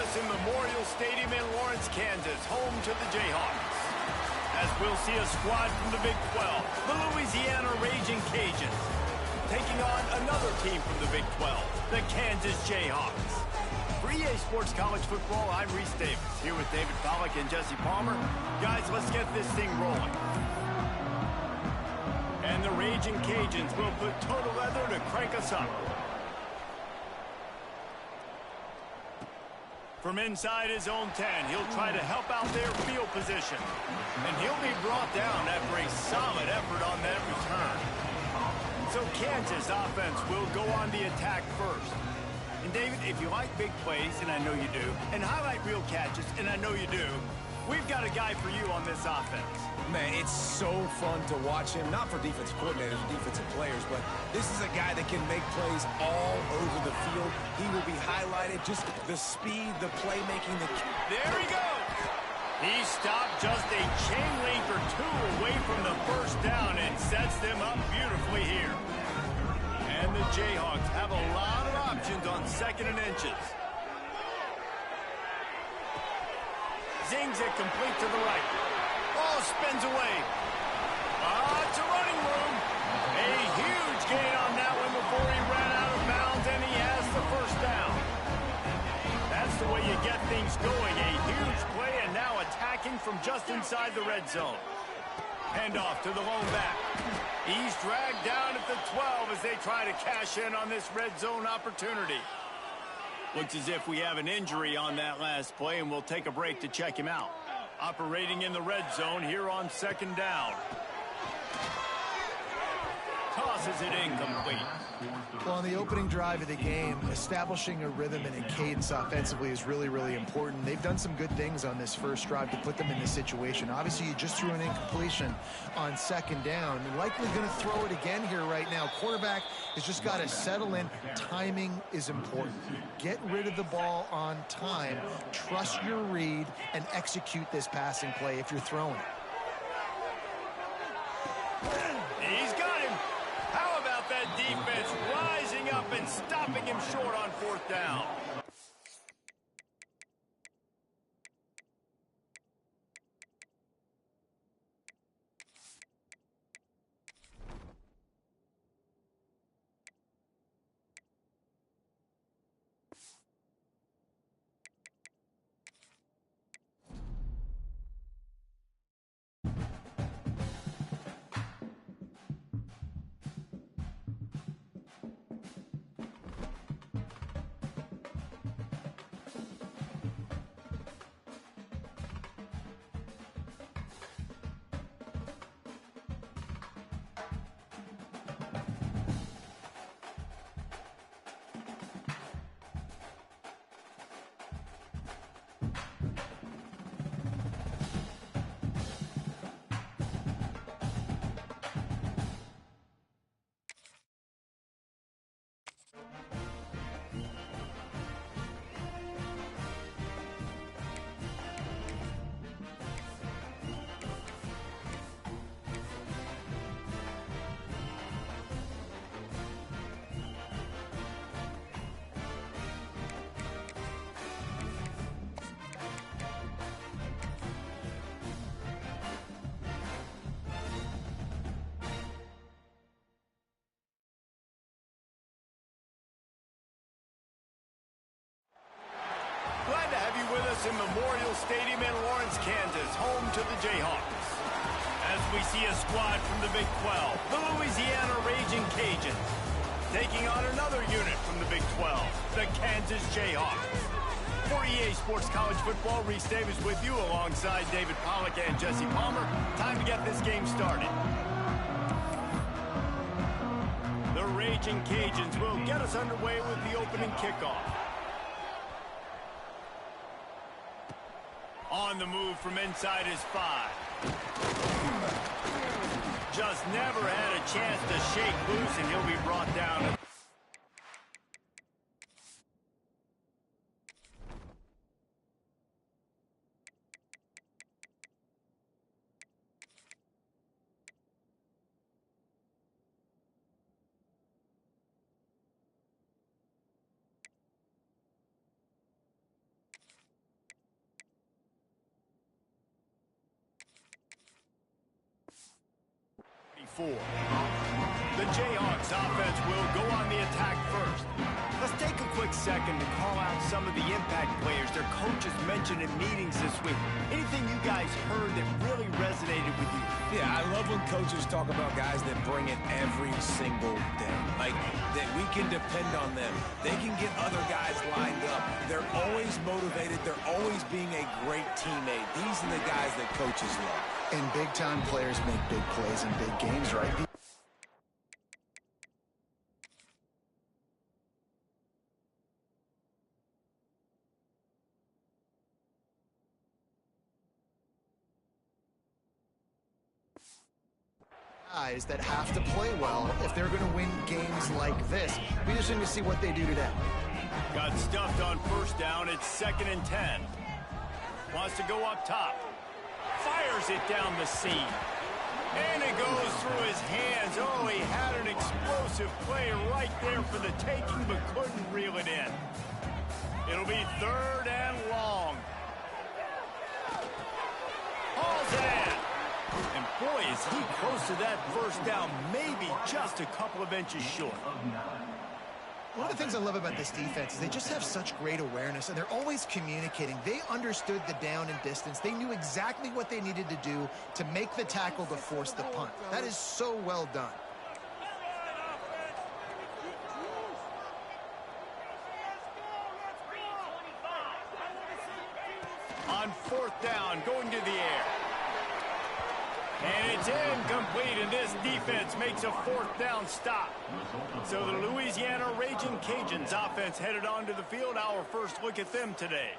us in Memorial Stadium in Lawrence, Kansas, home to the Jayhawks. As we'll see a squad from the Big 12, the Louisiana Raging Cajuns, taking on another team from the Big 12, the Kansas Jayhawks. For EA Sports College Football, I'm Reese Davis, here with David Pollack and Jesse Palmer. Guys, let's get this thing rolling. And the Raging Cajuns will put total leather to crank us up. From inside his own 10, he'll try to help out their field position. And he'll be brought down after a solid effort on that return. So Kansas offense will go on the attack first. And David, if you like big plays, and I know you do, and highlight real catches, and I know you do, we've got a guy for you on this offense. Man, it's so fun to watch him, not for defensive coordinators, defensive players, but this is a guy that can make plays all over the field. He will be highlighted, just the speed, the playmaking. There he goes! He stopped just a chain link or two away from the first down and sets them up beautifully here. And the Jayhawks have a lot of options on 2nd and inches. Zings it complete to the right. Ball spins away. It's a running room. A huge gain on that one before he ran out of bounds, and he has the first down. That's the way you get things going. A huge play, and now attacking from just inside the red zone. Handoff to the lone back. He's dragged down at the 12 as they try to cash in on this red zone opportunity. Looks as if we have an injury on that last play, and we'll take a break to check him out. Operating in the red zone here on 2nd down. Tosses it incomplete. Well, on the opening drive of the game, establishing a rhythm and a cadence offensively is really, really important. They've done some good things on this first drive to put them in this situation. Obviously, you just threw an incompletion on 2nd down. Likely going to throw it again here right now. Quarterback has just got to settle in. Timing is important. Get rid of the ball on time. Trust your read and execute this passing play if you're throwing it. He's got him. How about that defense rising up and stopping him short on 4th down? Glad to have you with us in Memorial Stadium in Lawrence, Kansas, home to the Jayhawks. As we see a squad from the Big 12, the Louisiana Raging Cajuns, taking on another unit from the Big 12, the Kansas Jayhawks. For EA Sports College Football, Reese Davis with you alongside David Pollack and Jesse Palmer. Time to get this game started. The Raging Cajuns will get us underway with the opening kickoff. On the move from inside his 5. Just never had a chance to shake loose, and he'll be brought down. The Jayhawks offense will go on the attack first. Let's take a quick second to call out some of the impact players their coaches mentioned in meetings this week. Anything you guys heard that really resonated with you? Yeah, I love when coaches talk about guys that bring it every single day. Like, that we can depend on them. They can get other guys lined up. They're always motivated. They're always being a great teammate. These are the guys that coaches love. And big-time players make big plays in big games, right? Guys that have to play well if they're going to win games like this. We just need to see what they do today. Got stuffed on first down. It's 2nd and 10. Wants to go up top. Fires it down the seam. And it goes through his hands. Oh, he had an explosive play right there for the taking, but couldn't reel it in. It'll be 3rd and long. Hauls it in. And boy, is he close to that first down, maybe just a couple of inches short. One of the things I love about this defense is they just have such great awareness, and they're always communicating. They understood the down and distance. They knew exactly what they needed to do to make the tackle to force the punt. That is so well done. On 4th down, going to the air. And it's incomplete, and this defense makes a 4th down stop. So the Louisiana Raging Cajuns offense headed onto the field. Our first look at them today.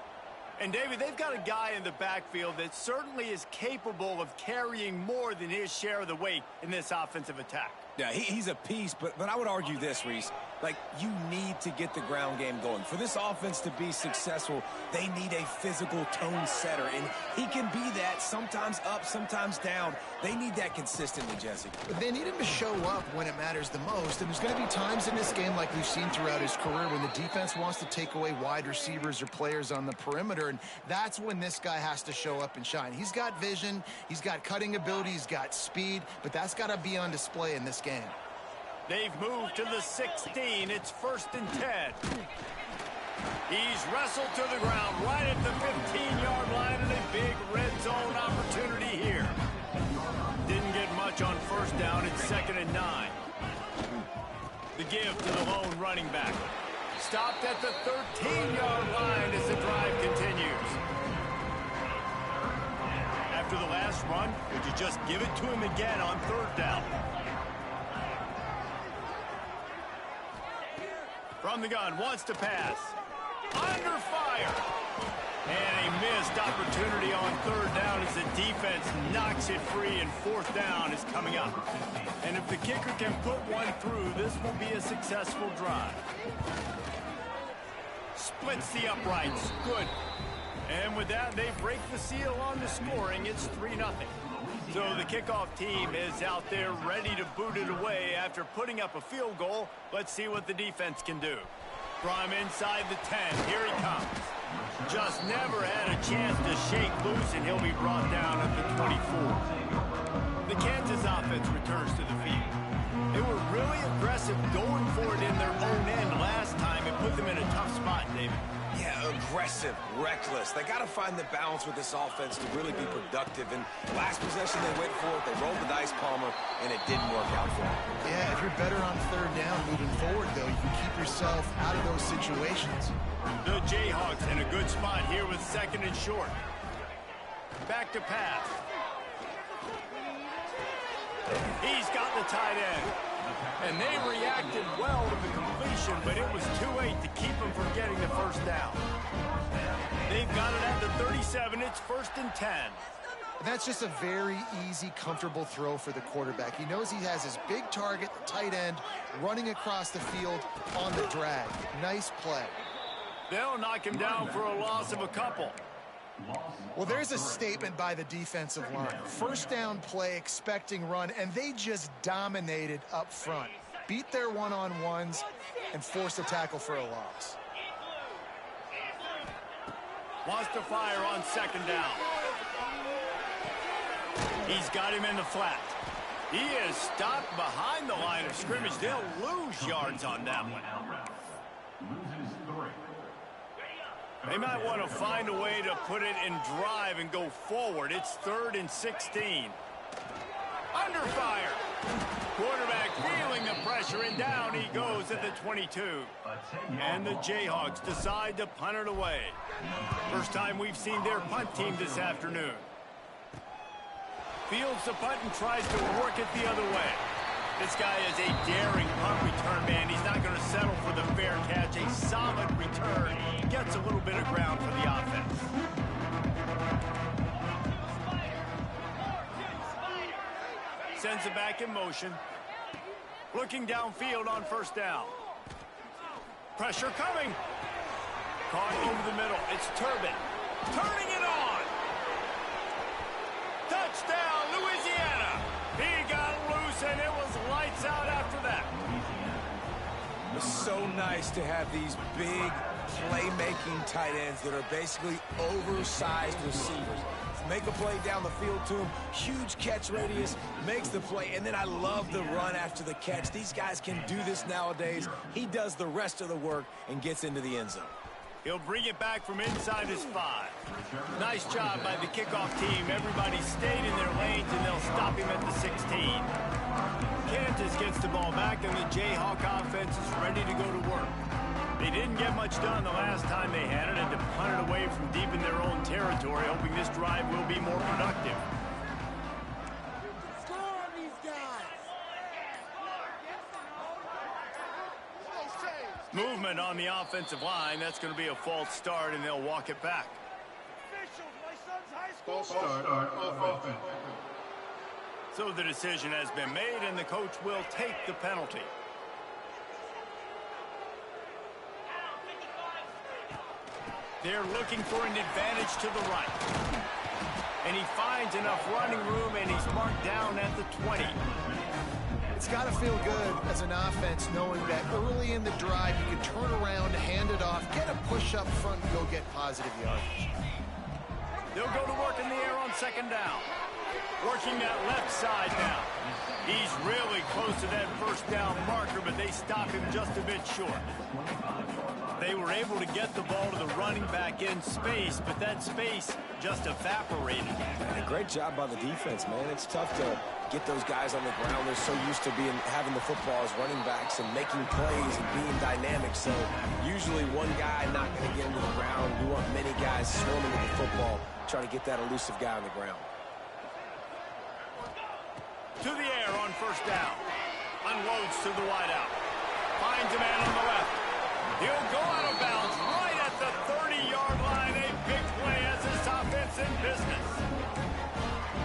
And, David, they've got a guy in the backfield that certainly is capable of carrying more than his share of the weight in this offensive attack. Yeah, he's a piece, but I would argue this, Reese. Like, you need to get the ground game going. For this offense to be successful, they need a physical tone setter, and he can be that, sometimes up, sometimes down. They need that consistently, Jesse. But they need him to show up when it matters the most, and there's going to be times in this game like we've seen throughout his career when the defense wants to take away wide receivers or players on the perimeter, and that's when this guy has to show up and shine. He's got vision, he's got cutting ability, he's got speed, but that's got to be on display in this game. They've moved to the 16. It's 1st and 10. He's wrestled to the ground right at the 15-yard line, and a big red zone opportunity here. Didn't get much on first down. It's 2nd and 9. The give to the lone running back. Stopped at the 13-yard line as the drive continues. After the last run, would you just give it to him again on 3rd down? From the gun, wants to pass. Under fire. And a missed opportunity on 3rd down as the defense knocks it free, and 4th down is coming up. And if the kicker can put one through, this will be a successful drive. Splits the uprights. Good. And with that, they break the seal on the scoring. It's 3-0. So the kickoff team is out there ready to boot it away after putting up a field goal. Let's see what the defense can do. From inside the 10, here he comes. Just never had a chance to shake loose, and he'll be brought down at the 24. The Kansas offense returns to the field. They were really aggressive going for it in their own end last time and put them in a tough spot, David. Yeah, aggressive, reckless. They got to find the balance with this offense to really be productive. And last possession they went for it, they rolled the dice, Palmer, and it didn't work out for them. Yeah, if you're better on 3rd down moving forward, though, you can keep yourself out of those situations. The Jayhawks in a good spot here with 2nd and short. Back to pass. He's got the tight end. And they reacted well to the completion, but it was too late to keep them from getting the first down. They've got it at the 37. It's 1st and 10. That's just a very easy, comfortable throw for the quarterback. He knows he has his big target, the tight end, running across the field on the drag. Nice play. They'll knock him down for a loss of a couple. Well, there's a statement by the defensive line. First down play, expecting run, and they just dominated up front. Beat their one-on-ones and forced a tackle for a loss. Wants to fire on 2nd down. He's got him in the flat. He is stopped behind the line of scrimmage. They'll lose yards on that one. They might want to find a way to put it in drive and go forward. It's 3rd and 16. Under fire. Quarterback feeling the pressure, and down he goes at the 22. And the Jayhawks decide to punt it away. First time we've seen their punt team this afternoon. Fields the punt and tries to work it the other way. This guy is a daring punt return man. He's not going to settle for the fair catch. A solid return. Gets a little bit of ground for the offense. Sends it back in motion. Looking downfield on first down. Pressure coming. Caught over the middle. It's Turbin. Turning it on. Touchdown, Louisiana. He got loose, and it was lights out after that. It's so nice to have these big playmaking tight ends that are basically oversized receivers. Make a play down the field to him, huge catch radius, makes the play, and then I love the run after the catch. These guys can do this nowadays. He does the rest of the work and gets into the end zone. He'll bring it back from inside his 5. Nice job by the kickoff team. Everybody stayed in their lanes, and they'll stop him at the 16. Kansas gets the ball back, and the Jayhawk offense is ready to go to work. They didn't get much done the last time they had it, and to punt it away from deep in their own territory, hoping this drive will be more productive. Score on these guys. Movement on the offensive line. That's going to be a false start, and they'll walk it back. False start on offense. So the decision has been made, and the coach will take the penalty. They're looking for an advantage to the right. And he finds enough running room, and he's marked down at the 20. It's got to feel good as an offense knowing that early in the drive you can turn around, hand it off, get a push up front, and go get positive yardage. They'll go to work in the air on second down. Working that left side now. He's really close to that first down marker, but they stop him just a bit short. They were able to get the ball to the running back in space, but that space just evaporated. And a great job by the defense, man. It's tough to get those guys on the ground. They're so used to having the football as running backs and making plays and being dynamic. So usually one guy not going to get into the ground. We want many guys swarming with the football, trying to get that elusive guy on the ground. To the air on first down. Unloads to the wideout. Finds a man on the left. He'll go out of bounds right at the 30-yard line. A big play as this offense in business.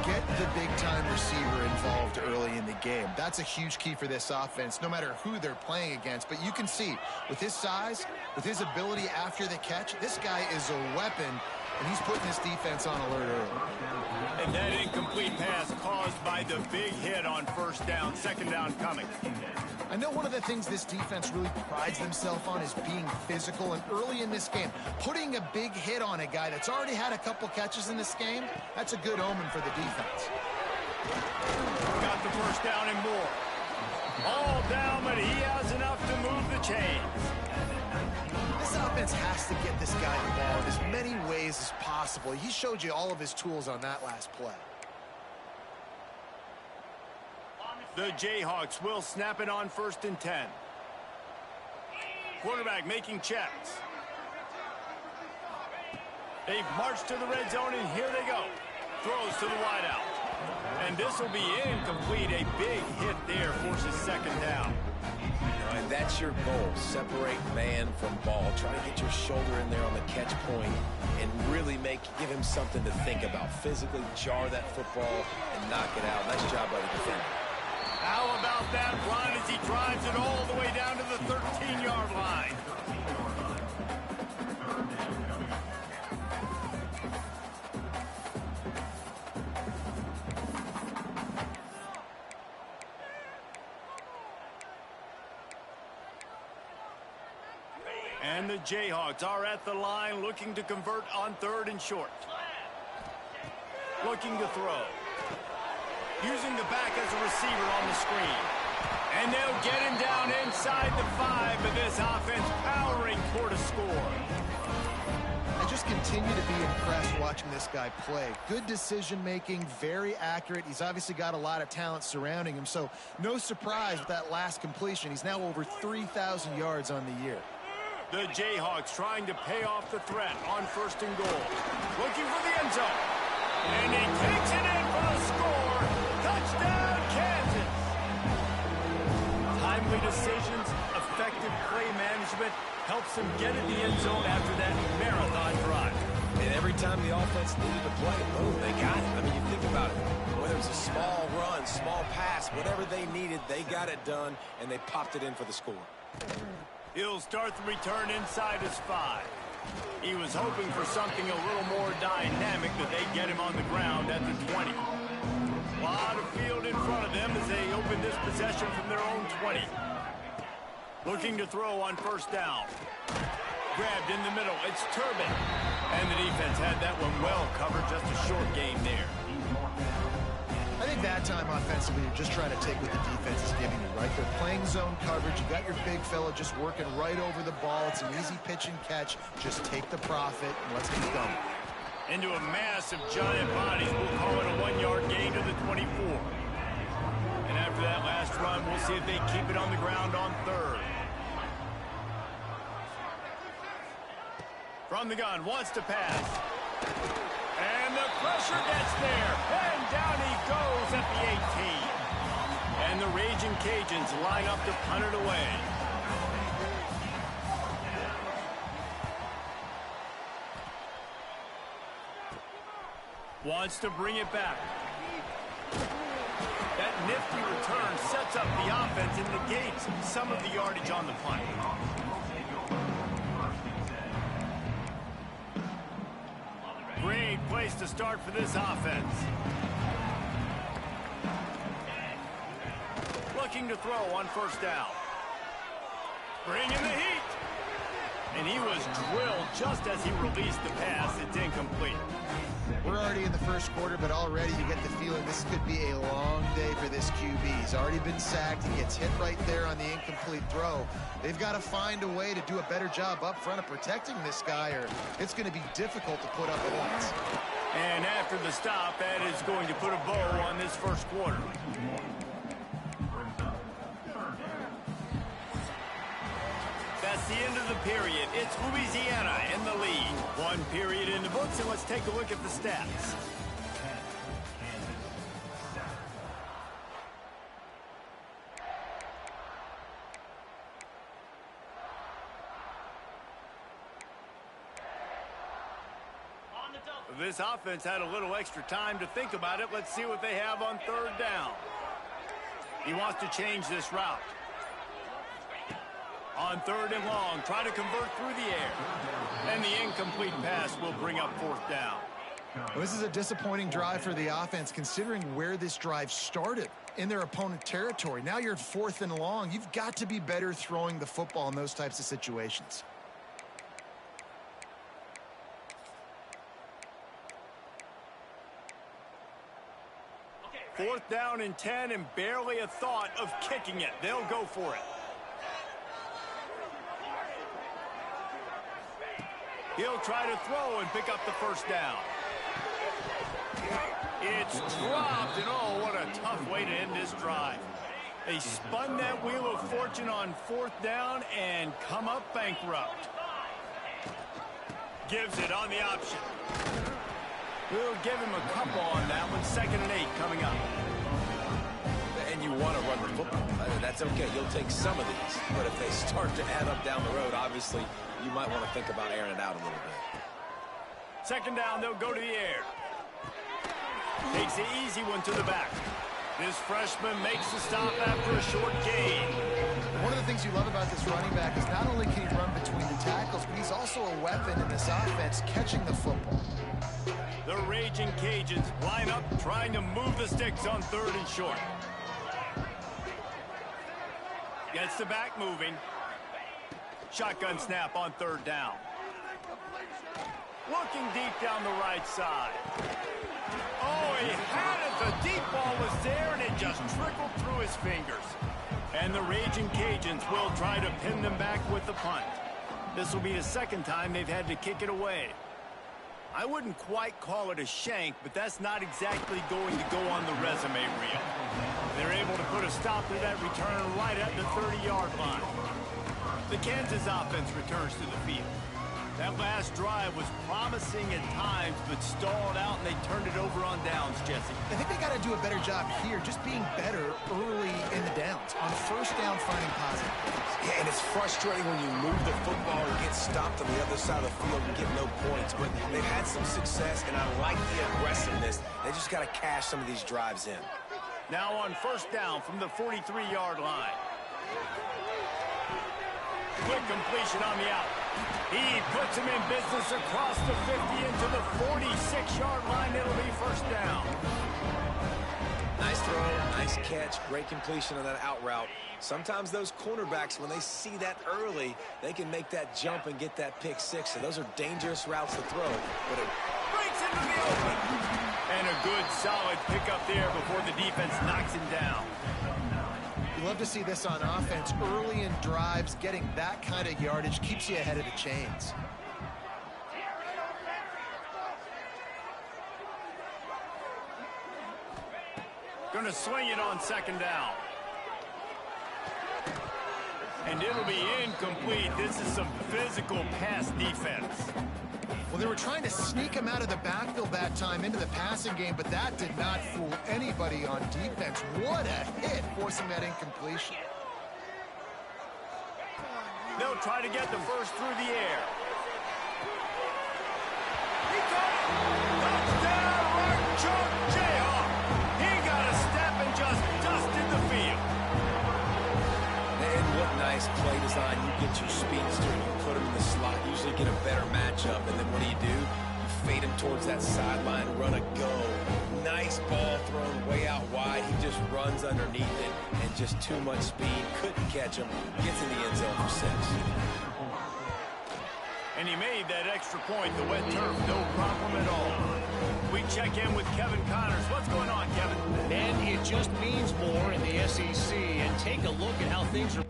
Get the big-time receiver involved early in the game. That's a huge key for this offense, no matter who they're playing against. But you can see, with his size, with his ability after the catch, this guy is a weapon, and he's putting this defense on alert early. And that incomplete pass caused by the big hit on first down. Second down coming. I know one of the things this defense really prides themselves on is being physical, and early in this game, putting a big hit on a guy that's already had a couple catches in this game, that's a good omen for the defense. Got the first down and more. All down, but he has enough to move the chains. This offense has to get this guy the ball in as many ways as possible. He showed you all of his tools on that last play. The Jayhawks will snap it on 1st and 10. Quarterback making checks. They've marched to the red zone, and here they go. Throws to the wideout. And this will be incomplete. A big hit there forces second down. And that's your goal. Separate man from ball. Try to get your shoulder in there on the catch point and really give him something to think about. Physically jar that football and knock it out. Nice job by the defender. How about that run as he drives it all the way down to the 13-yard line? And the Jayhawks are at the line looking to convert on 3rd and short. Looking to throw. using the back as a receiver on the screen. And they'll get him down inside the 5, but this offense powering toward a score. I just continue to be impressed watching this guy play. Good decision-making, very accurate. He's obviously got a lot of talent surrounding him, so no surprise with that last completion. He's now over 3,000 yards on the year. The Jayhawks trying to pay off the threat on 1st and goal. Looking for the end zone. And he takes it in for the score. Touchdown, Kansas. Timely decisions, effective play management helps him get in the end zone after that marathon drive. And every time the offense needed to play, boom, they got it. I mean, you think about it. Whether it's a small run, small pass, whatever they needed, they got it done, and they popped it in for the score. He'll start the return inside his 5. He was hoping for something a little more dynamic, that they get him on the ground at the 20. A lot of field in front of them as they open this possession from their own 20. Looking to throw on 1st down. Grabbed in the middle. It's Turbin. And the defense had that one well covered. Just a short game there. I think that time offensively, you're just trying to take what the defense is giving you, right? They're playing zone coverage. You got your big fella just working right over the ball. It's an easy pitch and catch. Just take the profit and let's keep going. Into a mass of giant bodies. We'll call it a 1-yard gain to the 24. And after that last run, we'll see if they keep it on the ground on 3rd. From the gun, wants to pass. And the pressure gets there. And down he goes at the 18. And the Raging Cajuns line up to punt it away. Wants to bring it back. That nifty return sets up the offense and negates some of the yardage on the punt. Great place to start for this offense. Looking to throw on 1st down. Bringing the heat. And he was drilled just as he released the pass. It's incomplete. We're already in the 1st quarter, but already you get the feeling this could be a long day for this QB. He's already been sacked. He gets hit right there on the incomplete throw. They've got to find a way to do a better job up front of protecting this guy, or it's going to be difficult to put up points. And after the stop, that is going to put a bow on this 1st quarter. That's the end of the period. It's Louisiana in the lead. 1 period in the books, and let's take a look at the stats. This offense had a little extra time to think about it. Let's see what they have on 3rd down. He wants to change this route. On 3rd and long, try to convert through the air. And the incomplete pass will bring up 4th down. Well, this is a disappointing drive for the offense, considering where this drive started, in their opponent territory. Now you're at 4th and long. You've got to be better throwing the football in those types of situations. 4th down and 10, and barely a thought of kicking it. They'll go for it. He'll try to throw and pick up the 1st down. It's dropped, and oh, what a tough way to end this drive. They spun that wheel of fortune on 4th down and come up bankrupt. Gives it on the option. We'll give him a couple on that one. 2nd and 8 coming up. And you want to run the football. That's okay. You'll take some of these. But if they start to add up down the road, obviously, you might want to think about airing it out a little bit. 2nd down, they'll go to the air. Takes the easy one to the back. This freshman makes the stop after a short gain. One of the things you love about this running back is not only can he run between the tackles, but he's also a weapon in this offense, catching the football. The Raging Cajuns line up, trying to move the sticks on 3rd and short. Gets the back moving. Shotgun snap on 3rd down. Looking deep down the right side. Oh, he had it. The deep ball was there. just trickled through his fingers. And the Raging Cajuns will try to pin them back with the punt. This will be the second time they've had to kick it away. I wouldn't quite call it a shank, but that's not exactly going to go on the resume reel. They're able to put a stop to that return right at the 30-yard line. The Kansas offense returns to the field. That last drive was promising at times, but stalled out, and they turned it over on downs, Jesse. I think they got to do a better job here, just being better early in the downs. On first down, finding positive plays. Yeah, and it's frustrating when you move the football and get stopped on the other side of the field and get no points. But they've had some success, and I like the aggressiveness. They just got to cash some of these drives in. Now on first down from the 43-yard line. Quick completion on the out. He puts him in business across the 50 into the 46-yard line. It'll be first down. Nice throw, nice catch, great completion on that out route. Sometimes those cornerbacks, when they see that early, they can make that jump and get that pick six. So those are dangerous routes to throw. But it breaks into the open. And a good, solid pickup there before the defense knocks him down. You love to see this on offense. Early in drives, getting that kind of yardage keeps you ahead of the chains. Going to swing it on second down. And it'll be incomplete. This is some physical pass defense. Well, they were trying to sneak him out of the backfield that time into the passing game, but that did not fool anybody on defense. What a hit, forcing that incompletion. They'll try to get the first through the air. He got it! Touchdown, Mark Jayhawk! He got a step and just dusted the field. And what nice play design. You get your speedster, you put him in the slot, usually get a better matchup, and then what do? You fade him towards that sideline, run a go. Nice ball thrown way out wide. He just runs underneath it, and just too much speed. Couldn't catch him. Gets in the end zone for 6. And he made that extra point. The wet turf, no problem at all. We check in with Kevin Connors. What's going on, Kevin? And it just means more in the SEC. And take a look at how things are.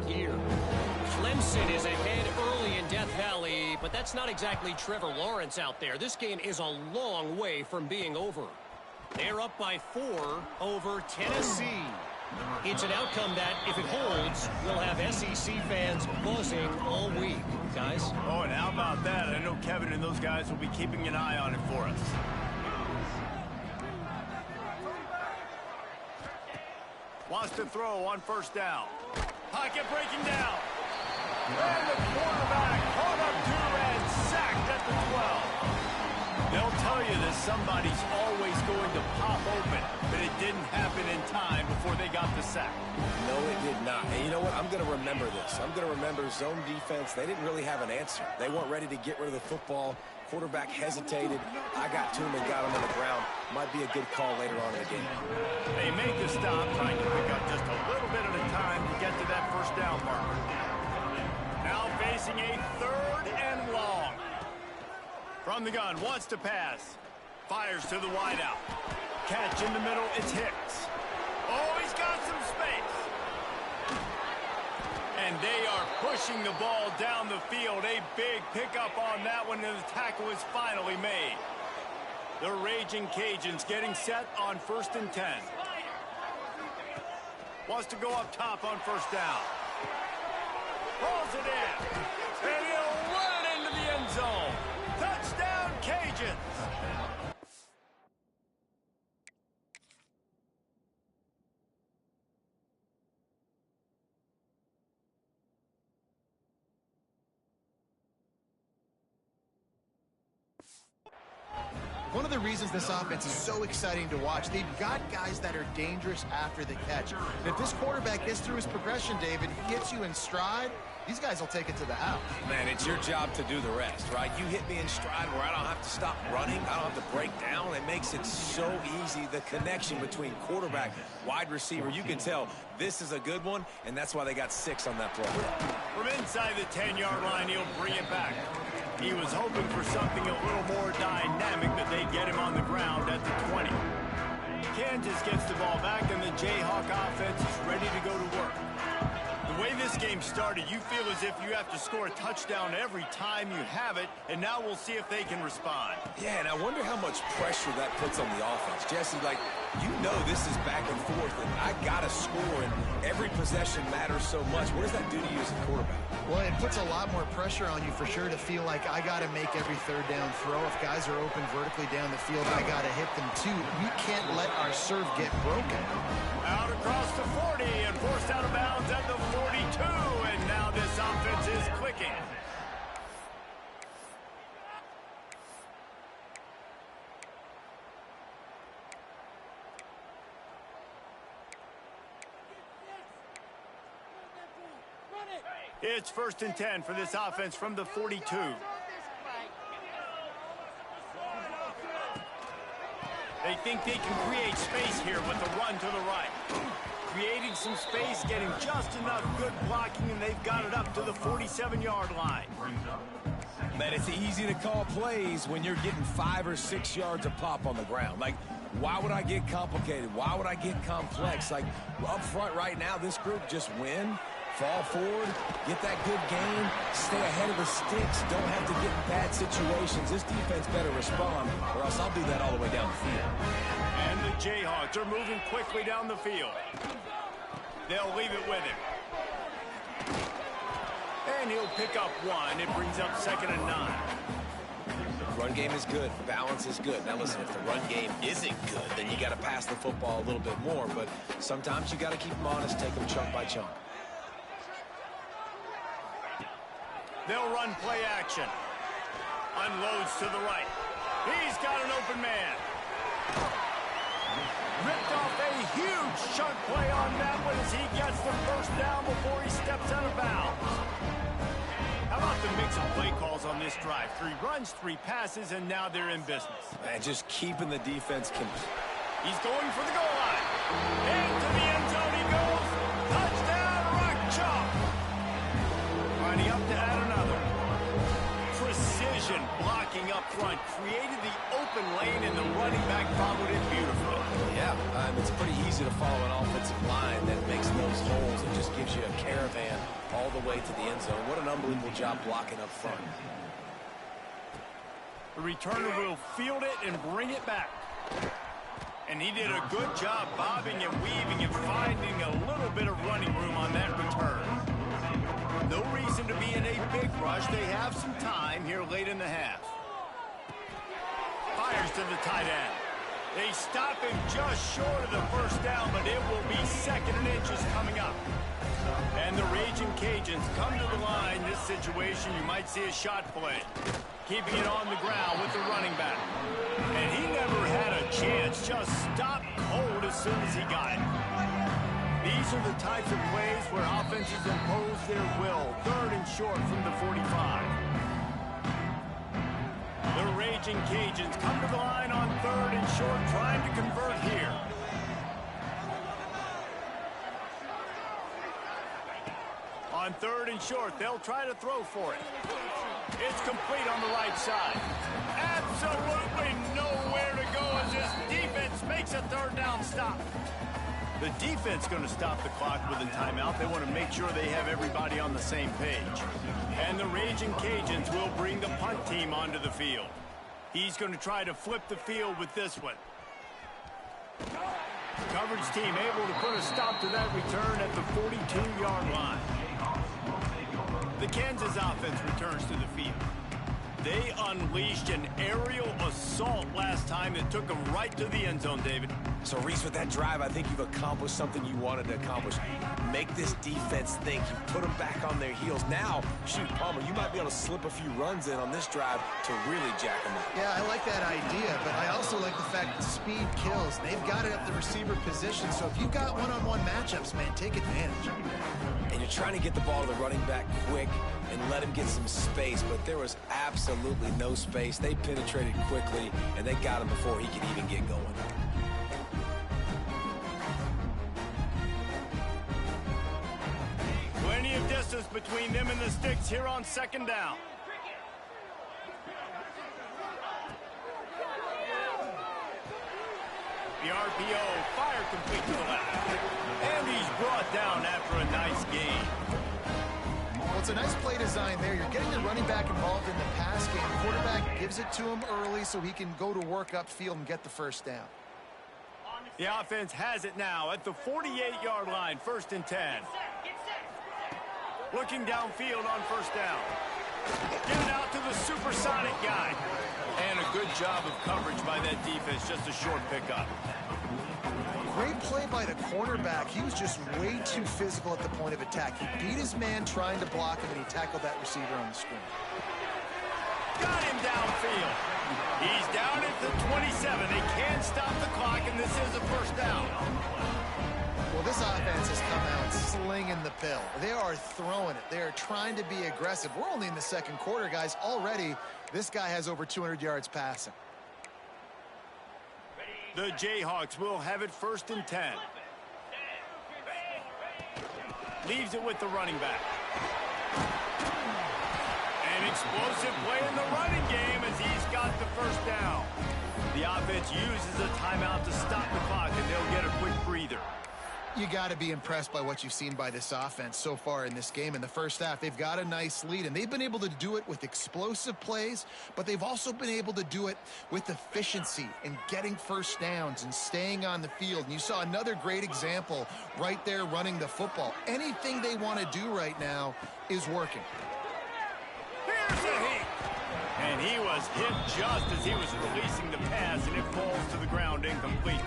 Here. Clemson is ahead early in Death Valley, but that's not exactly Trevor Lawrence out there. This game is a long way from being over. They're up by 4 over Tennessee. It's an outcome that, if it holds, will have SEC fans buzzing all week, guys. Oh, and how about that? I know Kevin and those guys will be keeping an eye on it for us. Wants to throw on first down. Pocket breaking down. And the quarterback caught up to and sacked at the 12. They'll tell you that somebody's always going to pop open, but it didn't happen in time before they got the sack. No, it did not. And you know what? I'm going to remember this. I'm going to remember zone defense. They didn't really have an answer. They weren't ready to get rid of the football. Quarterback hesitated. I got to him and got him on the ground. Might be a good call later on in the game. They make the stop, trying to pick up just a little bit at a time to get to that first down marker. Now facing a 3rd and long. From the gun, wants to pass. Fires to the wideout. Catch in the middle, it's Hicks. Oh, he's got some space. And they are pushing the ball down the field. A big pickup on that one, and the tackle is finally made. The Raging Cajuns getting set on 1st and 10. Wants to go up top on first down. Pulls it in. And he'll run it into the end zone. Touchdown, Cajuns. One of the reasons this offense is so exciting to watch, they've got guys that are dangerous after the catch. And if this quarterback gets through his progression, David, gets you in stride, these guys will take it to the house. Man, it's your job to do the rest, right? You hit me in stride where I don't have to stop running. I don't have to break down. It makes it so easy, the connection between quarterback, wide receiver. You can tell this is a good one, and that's why they got 6 on that play. From inside the 10-yard line, he'll bring it back. He was hoping for something a little more dynamic, but they get him on the ground at the 20. Kansas gets the ball back, and the Jayhawk offense is ready to go to work. The way this game started, you feel as if you have to score a touchdown every time you have it, and now we'll see if they can respond. Yeah, and I wonder how much pressure that puts on the offense. Jesse, like, you know this is back and forth, and I got to score, and every possession matters so much. What does that do to you as a quarterback? Well, it puts a lot more pressure on you for sure to feel like I got to make every third down throw. If guys are open vertically down the field, I got to hit them too. We can't let our serve get broken. Out across the 40 and forced out of bounds at the 42, and now this offense is clicking. It's 1st and 10 for this offense from the 42. They think they can create space here with the run to the right. Creating some space, getting just enough good blocking, and they've got it up to the 47-yard line. Man, it's easy to call plays when you're getting 5 or 6 yards a pop on the ground. Like, why would I get complicated? Why would I get complex? Like, up front right now, this group just win. Fall forward, get that good gain, stay ahead of the sticks, don't have to get in bad situations. This defense better respond, or else I'll do that all the way down the field. And the Jayhawks are moving quickly down the field. They'll leave it with him. And he'll pick up 1. It brings up 2nd and 9. Run game is good. Balance is good. Now listen, if the run game isn't good, then you got to pass the football a little bit more. But sometimes you got to keep them honest, take them chunk by chunk. They'll run play action. Unloads to the right. He's got an open man. Ripped off a huge chunk play on that one as he gets the first down before he steps out of bounds. How about the mix of play calls on this drive? 3 runs, 3 passes, and now they're in business. Man, just keeping the defense complete. He's going for the goal line. Into the end zone he goes. Touchdown, Rock Chalk. Lining up to add another. Precision blocking up front. Created the open lane, and the running back followed it beautifully. Yeah, it's pretty easy to follow an offensive line that makes those holes and just gives you a caravan all the way to the end zone. What an unbelievable job blocking up front. The returner will field it and bring it back. And he did a good job bobbing and weaving and finding a little bit of running room on that return. No reason to be in a big rush. They have some time here late in the half. Fires to the tight end. They stop him just short of the first down, but it will be 2nd and inches coming up. And the Raging Cajuns come to the line. This situation, you might see a shot play. Keeping it on the ground with the running back. And he never had a chance. Just stopped cold as soon as he got it. These are the types of plays where offenses impose their will. 3rd and short from the 45. The Raging Cajuns come to the line on 3rd and short, trying to convert here. On 3rd and short, they'll try to throw for it. It's complete on the right side. Absolutely nowhere to go as this defense makes a 3rd down stop. The defense going to stop the clock with a timeout. They want to make sure they have everybody on the same page. And the Raging Cajuns will bring the punt team onto the field. He's going to try to flip the field with this one. Coverage team able to put a stop to that return at the 42-yard line. The Kansas offense returns to the field. They unleashed an aerial assault last time that took them right to the end zone, David. So, Reese, with that drive, I think you've accomplished something you wanted to accomplish. Make this defense think. You put them back on their heels. Now, shoot, Palmer, you might be able to slip a few runs in on this drive to really jack them up. Yeah, I like that idea, but I also like the fact that speed kills. They've got it at the receiver position, so if you've got one-on-one matchups, man, take advantage. And you're trying to get the ball to the running back quick and let him get some space, but there was absolutely no space. They penetrated quickly, and they got him before he could even get going. Plenty of distance between them and the sticks here on second down. The RPO, fire complete to the left. And he's brought down after a nice gain. Well, it's a nice play design there. You're getting the running back involved in the pass game. Quarterback gives it to him early so he can go to work upfield and get the first down. The offense has it now at the 48-yard line, 1st and 10. Looking downfield on first down. Getting out to the supersonic guy. And a good job of coverage by that defense, just a short pickup. Great play by the cornerback. He was just way too physical at the point of attack. He beat his man trying to block him, and he tackled that receiver on the screen. Got him downfield. He's down at the 27. They can't stop the clock, and this is a first down. Well, this offense has come out slinging the pill. They are throwing it. They are trying to be aggressive. We're only in the second quarter, guys. Already, this guy has over 200 yards passing. The Jayhawks will have it 1st and 10. Leaves it with the running back. An explosive play in the running game as he's got the first down. The offense uses a timeout to stop the clock, and they'll get a quick breather. You got to be impressed by what you've seen by this offense so far in this game. In the first half, they've got a nice lead, and they've been able to do it with explosive plays, but they've also been able to do it with efficiency and getting first downs and staying on the field. And you saw another great example right there running the football. Anything they want to do right now is working. Here's a hit. And he was hit just as he was releasing the pass, and it falls to the ground incomplete.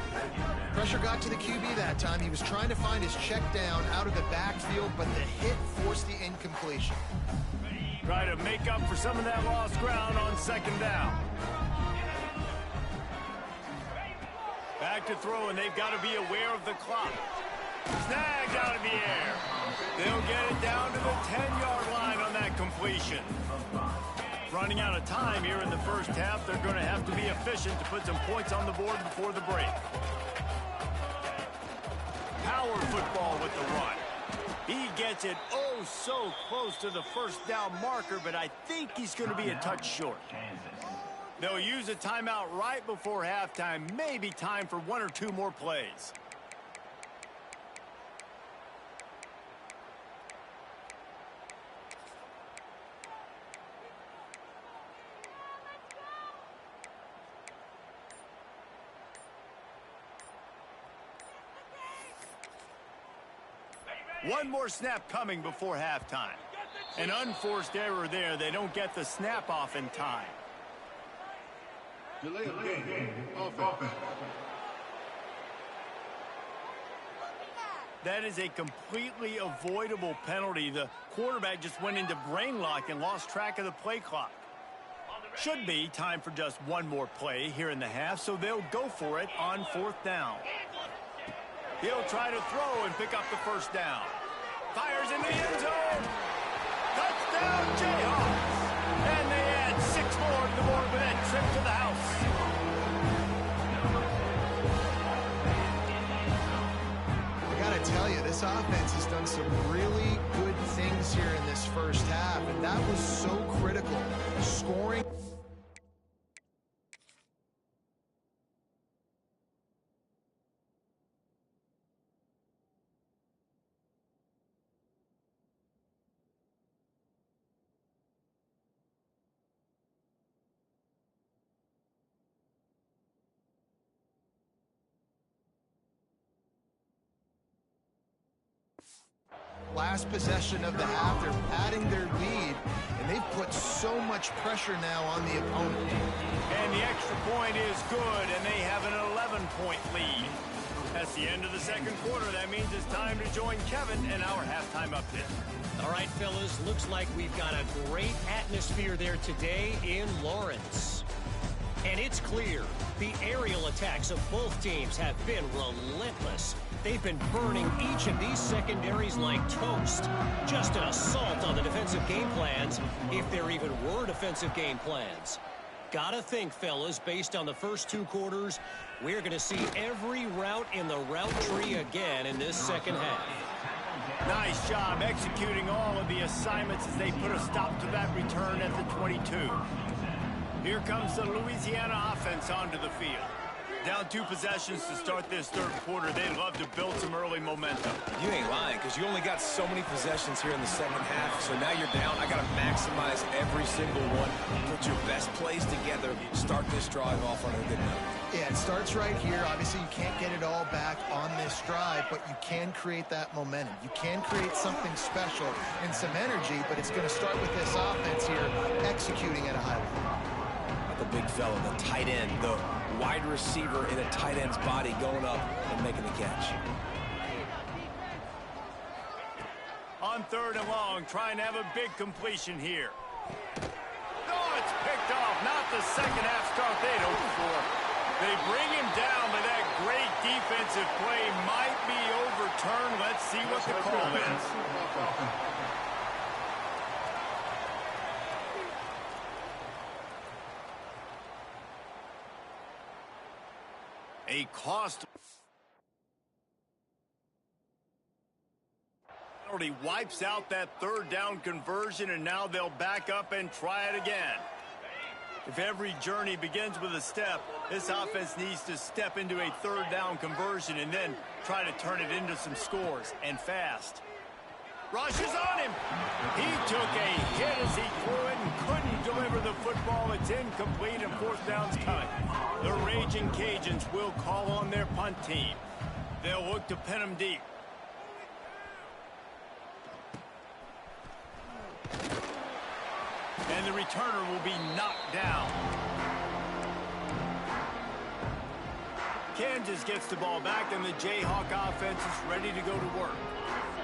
Pressure got to the QB that time. He was trying to find his check down out of the backfield, but the hit forced the incompletion. Try to make up for some of that lost ground on second down. Back to throw, and they've got to be aware of the clock. Snagged out of the air. They'll get it down to the 10-yard line on that completion. Running out of time here in the first half, they're going to have to be efficient to put some points on the board before the break. Power football with the run. He gets it oh so close to the first down marker, but I think he's going to be a touch short. They'll use a timeout right before halftime, maybe time for 1 or 2 more plays. One more snap coming before halftime. An unforced error there. They don't get the snap off in time. Delay of game. Offense. That is a completely avoidable penalty. The quarterback just went into brain lock and lost track of the play clock. Should be time for just one more play here in the half, so they'll go for it on 4th down. He'll try to throw and pick up the first down. Fires in the end zone. Touchdown, Jayhawks. And they add 6 more to the board with that trip to the house. I got to tell you, this offense has done some really good things here in this first half, and that was so critical. Scoring. Last possession of the half, they're adding their lead, and they've put so much pressure now on the opponent. And the extra point is good, and they have an 11-point lead. That's the end of the second quarter. That means it's time to join Kevin in our halftime update. All right, fellas, looks like we've got a great atmosphere there today in Lawrence. And it's clear the aerial attacks of both teams have been relentless. They've been burning each of these secondaries like toast. Just an assault on the defensive game plans, if there even were defensive game plans. Gotta think, fellas, based on the first two quarters, we're going to see every route in the route tree again in this second half. Nice job executing all of the assignments as they put a stop to that return at the 22. Here comes the Louisiana offense onto the field. Down 2 possessions to start this third quarter. They'd love to build some early momentum. You ain't lying, because you only got so many possessions here in the second half, so now you're down. I got to maximize every single one. Put your best plays together. Start this drive off on a good note. Yeah, it starts right here. Obviously, you can't get it all back on this drive, but you can create that momentum. You can create something special and some energy, but it's going to start with this offense here executing at a high level. The big fella, the tight end, the wide receiver in a tight end's body going up and making the catch. On 3rd and long, trying to have a big completion here. Oh, it's picked off. Not the second half start they'd hoped for. They bring him down, but that great defensive play might be overturned. Let's see what the call is. A cost penalty wipes out that 3rd down conversion, and now they'll back up and try it again. If every journey begins with a step, this offense needs to step into a 3rd down conversion and then try to turn it into some scores, and fast. Rush is on him. He took a hit as he threw it and couldn't deliver the football. It's incomplete, and 4th down's coming. The Raging Cajuns will call on their punt team. They'll look to pin him deep. And the returner will be knocked down. Kansas gets the ball back, and the Jayhawk offense is ready to go to work.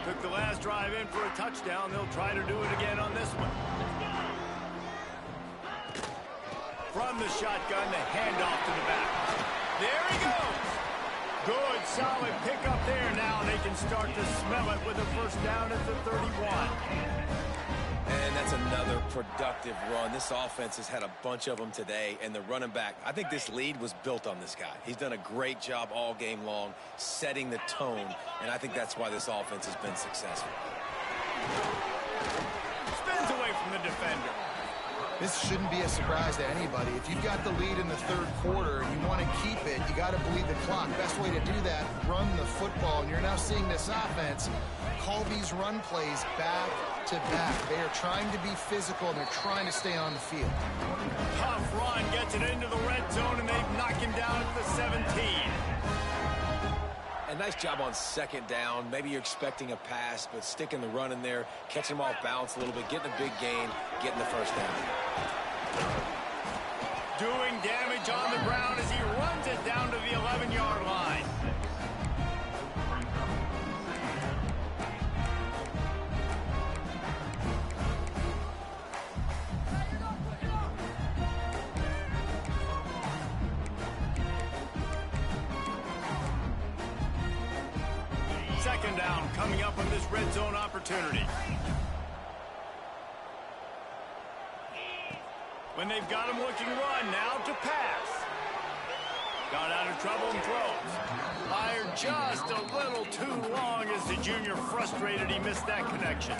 Took the last drive in for a touchdown. They'll try to do it again on this one. From the shotgun, the handoff to the back. There he goes. Good, solid pickup there now. They can start to smell it with a 1st down at the 31. And that's another productive run. This offense has had a bunch of them today, and the running back, I think this lead was built on this guy. He's done a great job all game long setting the tone, and I think that's why this offense has been successful. Spins away from the defender. This shouldn't be a surprise to anybody. If you've got the lead in the 3rd quarter and you want to keep it, you got to bleed the clock. Best way to do that, run the football. And you're now seeing this offense call these run plays back to back. They are trying to be physical, and they're trying to stay on the field. Tough run, gets it into the red zone, and they've knocked him down at the 17. A nice job on 2nd down. Maybe you're expecting a pass, but sticking the run in there, catching him off balance a little bit, getting a big gain, getting the 1st down. Doing damage on the ground as he runs it down to the 11-yard line. Second down coming up on this red zone opportunity. When they've got him looking run, now to pass. Got out of trouble and throws. Fired just a little too long as the junior frustrated he missed that connection.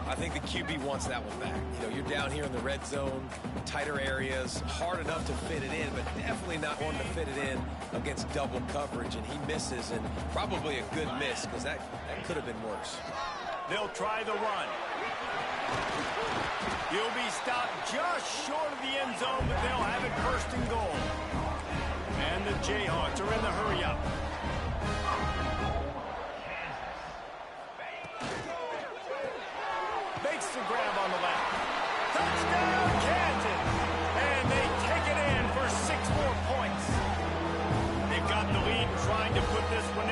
I think the QB wants that one back. You know, you're down here in the red zone, tighter areas, hard enough to fit it in, but definitely not wanting to fit it in against double coverage, and he misses, and probably a good miss, because that could have been worse. They'll try the run. He'll be stopped just short of the end zone, but they'll have it 1st and goal. And the Jayhawks are in the hurry-up. Makes the grab on the left. Touchdown, Kansas! And they take it in for 6 more points. They've got the lead and trying to put this one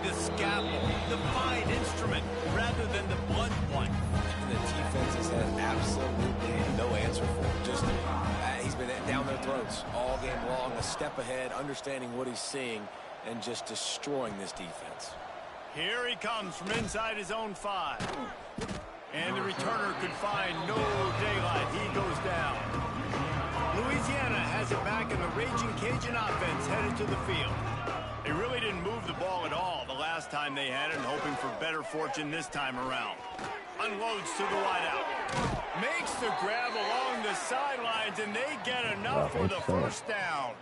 the scalpel, the fine instrument, rather than the blunt one. And the defense has had absolutely no answer for him. Just, he's been down their throats all game long, a step ahead, understanding what he's seeing, and just destroying this defense. Here he comes from inside his own 5. And the returner could find no daylight. He goes down. Louisiana has it back, in the Raging Cajun offense headed to the field. They really didn't move the ball at all the last time they had it, and hoping for better fortune this time around. Unloads to the wideout. Makes the grab along the sidelines, and they get enough for the first down.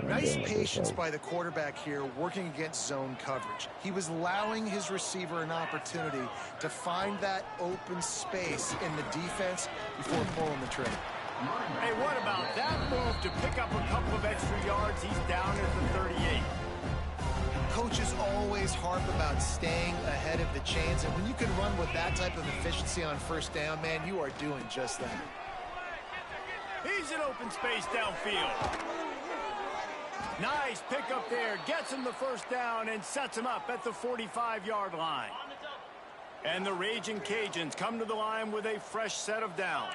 Nice patience by the quarterback here, working against zone coverage. He was allowing his receiver an opportunity to find that open space in the defense before pulling the trigger. Hey, what about that move to pick up a couple of extra yards? He's down at the 38. Coaches always harp about staying ahead of the chains, and when you can run with that type of efficiency on first down, man, you are doing just that. He's in open space downfield. Nice pickup there. Gets him the first down and sets him up at the 45-yard line. And the Raging Cajuns come to the line with a fresh set of downs.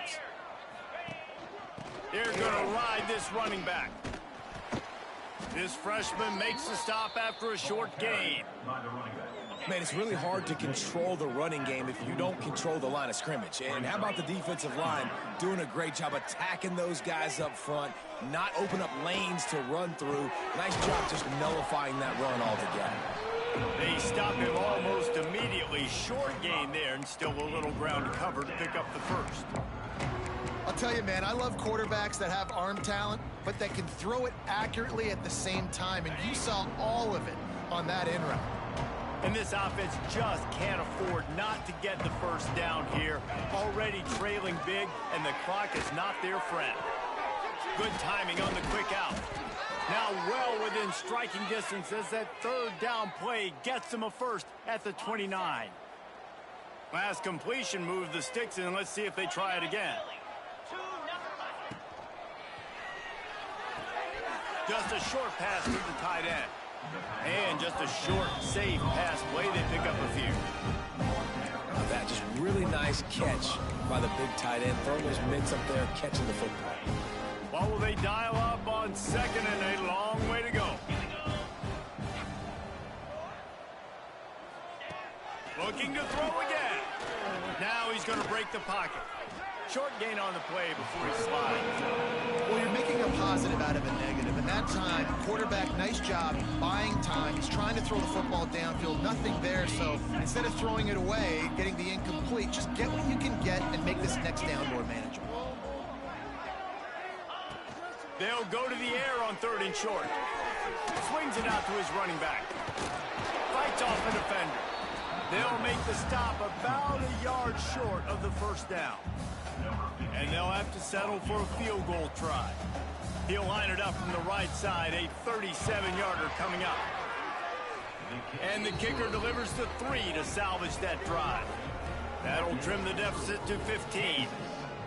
They're going to ride this running back. This freshman makes the stop after a short gain. Man, it's really hard to control the running game if you don't control the line of scrimmage. And how about the defensive line doing a great job attacking those guys up front, not open up lanes to run through. Nice job just nullifying that run altogether. They stop him almost immediately. Short gain there, and still a little ground to cover to pick up the first. I'll tell you, man, I love quarterbacks that have arm talent, but that can throw it accurately at the same time, and you saw all of it on that in route. And this offense just can't afford not to get the first down here. Already trailing big, and the clock is not their friend. Good timing on the quick out. Now well within striking distance as that third down play gets them a first at the 29. Last completion moved the sticks in. Let's see if they try it again. Just a short pass to the tight end. And just a short, safe pass play. They pick up a few. That just really nice catch by the big tight end. Throwing his mitts up there, catching the football. What will they dial up on second, and a long way to go? Looking to throw again. Now he's going to break the pocket. Short gain on the play before he slides. Well, you're making a positive out of a negative. And that time, quarterback, nice job buying time. He's trying to throw the football downfield. Nothing there. So instead of throwing it away, getting the incomplete, just get what you can get and make this next down more manageable. They'll go to the air on 3rd and short. Swings it out to his running back. Fights off a defender. They'll make the stop about a yard short of the first down. And they'll have to settle for a field goal try. He'll line it up from the right side, a 37-yarder coming up. And the kicker delivers the 3 to salvage that drive. That'll trim the deficit to 15.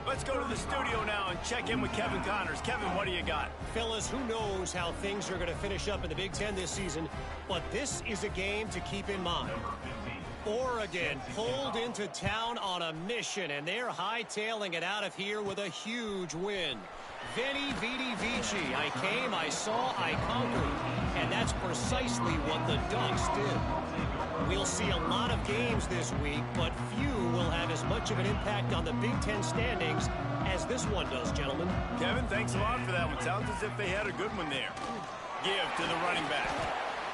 Let's go to the studio now and check in with Kevin Connors. Kevin, what do you got? Fellas, who knows how things are going to finish up in the Big Ten this season, but this is a game to keep in mind. Oregon pulled into town on a mission, and they're hightailing it out of here with a huge win. Veni, Vidi, Vici. I came, I saw, I conquered. And that's precisely what the Ducks did. We'll see a lot of games this week, but few will have as much of an impact on the Big Ten standings as this one does, gentlemen. Kevin, thanks a lot for that one. Sounds as if they had a good one there. Give to the running back.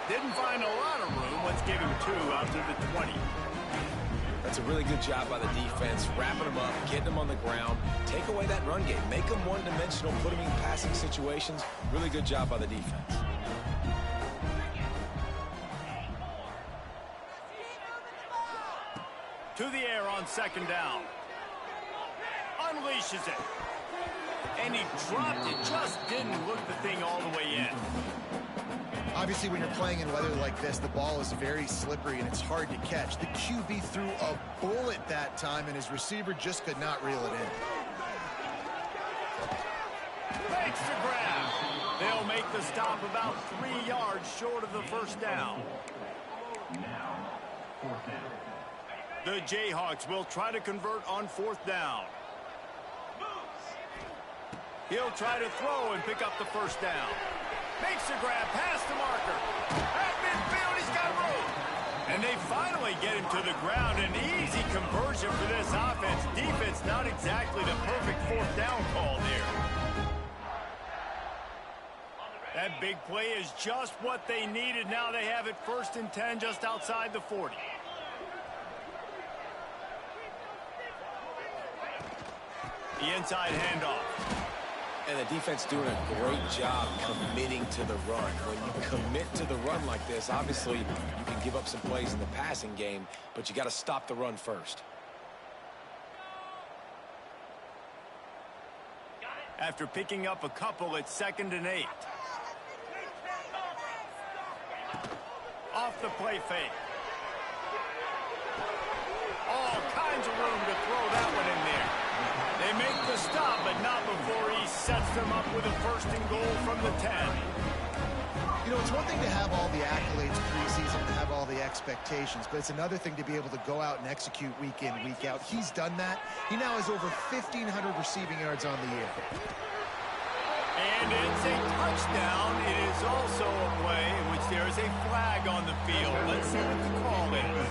Didn't find a lot of room. Let's give him 2 out to the 20. That's a really good job by the defense, wrapping them up, getting them on the ground. Take away that run game. Make them one-dimensional, put them in passing situations. Really good job by the defense. To the air on 2nd down. Unleashes it. And he dropped it. Just didn't look the thing all the way in. Obviously, when you're playing in weather like this, the ball is very slippery and it's hard to catch. The QB threw a bullet that time, and his receiver just could not reel it in. Makes the grab. They'll make the stop about 3 yards short of the first down. The Jayhawks will try to convert on 4th down. He'll try to throw and pick up the first down. Makes the grab past the marker. At midfield, he's got room. And they finally get him to the ground. An easy conversion for this offense. Defense not exactly the perfect 4th down call there. That big play is just what they needed. Now they have it 1st and 10 just outside the 40. The inside handoff. And the defense doing a great job committing to the run. When you commit to the run like this, obviously you can give up some plays in the passing game, but you got to stop the run first. After picking up a couple, it's 2nd and 8. Off the play fake. All kinds of room to throw that one in there. They make the stop, but not before he sets them up with a 1st and goal from the 10. You know, it's one thing to have all the accolades preseason, to have all the expectations, but it's another thing to be able to go out and execute week in, week out. He's done that. He now has over 1,500 receiving yards on the year. And it's a touchdown. It is also a play in which there is a flag on the field. Let's see what the call is.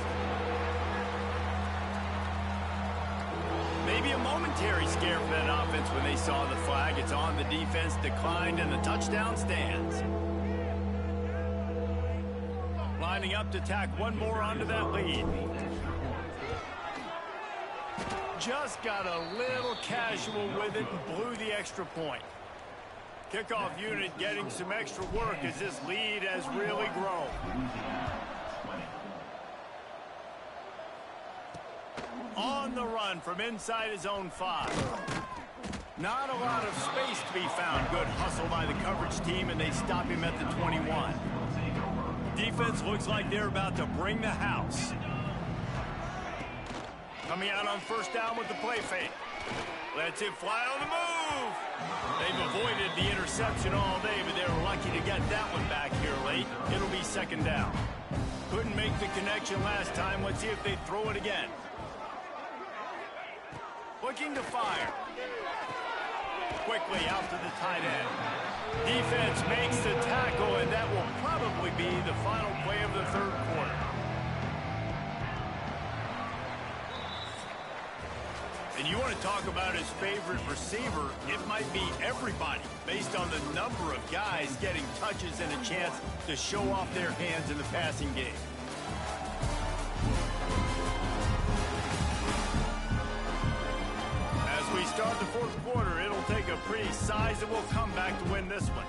Maybe a momentary scare for that offense when they saw the flag. It's on, the defense declined, and the touchdown stands. Lining up to tack one more onto that lead. Just got a little casual with it and blew the extra point. Kickoff unit getting some extra work as this lead has really grown. On the run from inside his own 5. Not a lot of space to be found. Good hustle by the coverage team, and they stop him at the 21. Defense looks like they're about to bring the house. Coming out on 1st down with the play fake. Lets it fly on the move. They've avoided the interception all day, but they were lucky to get that one back here late. It'll be 2nd down. Couldn't make the connection last time. Let's see if they throw it again. Looking to fire. Quickly out to the tight end. Defense makes the tackle, and that will probably be the final play of the 3rd quarter. And you want to talk about his favorite receiver, it might be everybody, based on the number of guys getting touches and a chance to show off their hands in the passing game. As we start the 4th quarter, it'll take a pretty sizable comeback to win this one.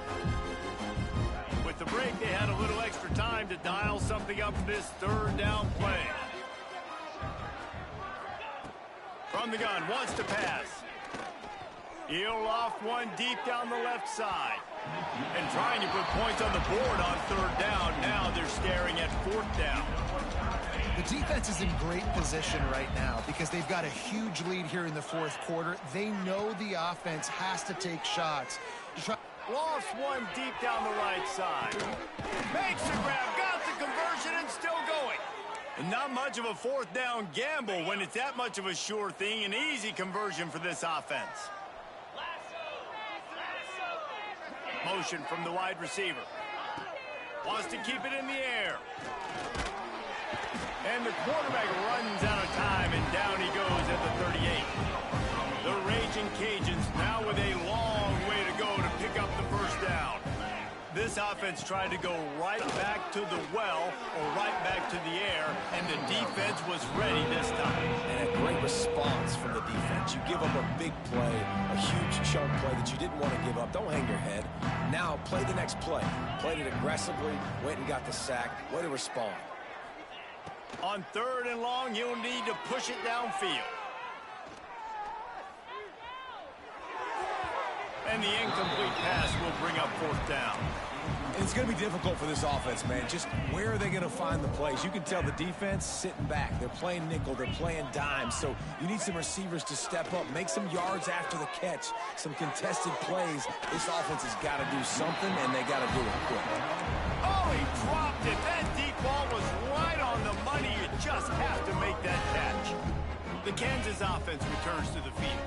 With the break, they had a little extra time to dial something up for this 3rd down play. From the gun, wants to pass. He'll loft one deep down the left side. And trying to put points on the board on 3rd down. Now they're staring at 4th down. The defense is in great position right now because they've got a huge lead here in the 4th quarter. They know the offense has to take shots. Lost one deep down the right side. Makes the grab, got the conversion, and still going. And not much of a 4th down gamble when it's that much of a sure thing. An easy conversion for this offense. Motion from the wide receiver. Wants to keep it in the air. And the quarterback runs out of time, and down he goes at the 38. The Raging Cajuns now with a long way to go to pick up the 1st down. This offense tried to go right back to the well or right back to the air, and the defense was ready this time. And a great response from the defense. You give up a big play, a huge chunk play that you didn't want to give up. Don't hang your head. Now play the next play. Played it aggressively, went and got the sack. Way to respond. On 3rd and long, he'll need to push it downfield. And the incomplete pass will bring up 4th down. And it's going to be difficult for this offense, man. Just where are they going to find the plays? You can tell the defense sitting back. They're playing nickel. They're playing dime. So you need some receivers to step up, make some yards after the catch, some contested plays. This offense has got to do something, and they got to do it quick. Oh, he dropped it. That deep ball was right on just have to make that catch. The Kansas offense returns to the field.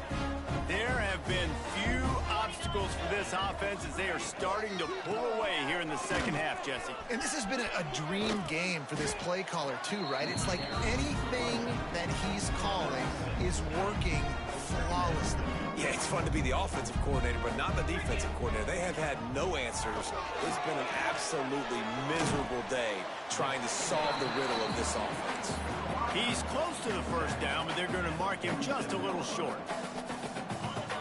There have been few obstacles for this offense as they are starting to pull away here in the second half, Jesse. And this has been a dream game for this play caller, too, right? It's like anything that he's calling is working flawlessly. Yeah, it's fun to be the offensive coordinator, but not the defensive coordinator. They have had no answers. It's been an absolutely miserable day trying to solve the riddle of this offense. He's close to the first down, but they're going to mark him just a little short.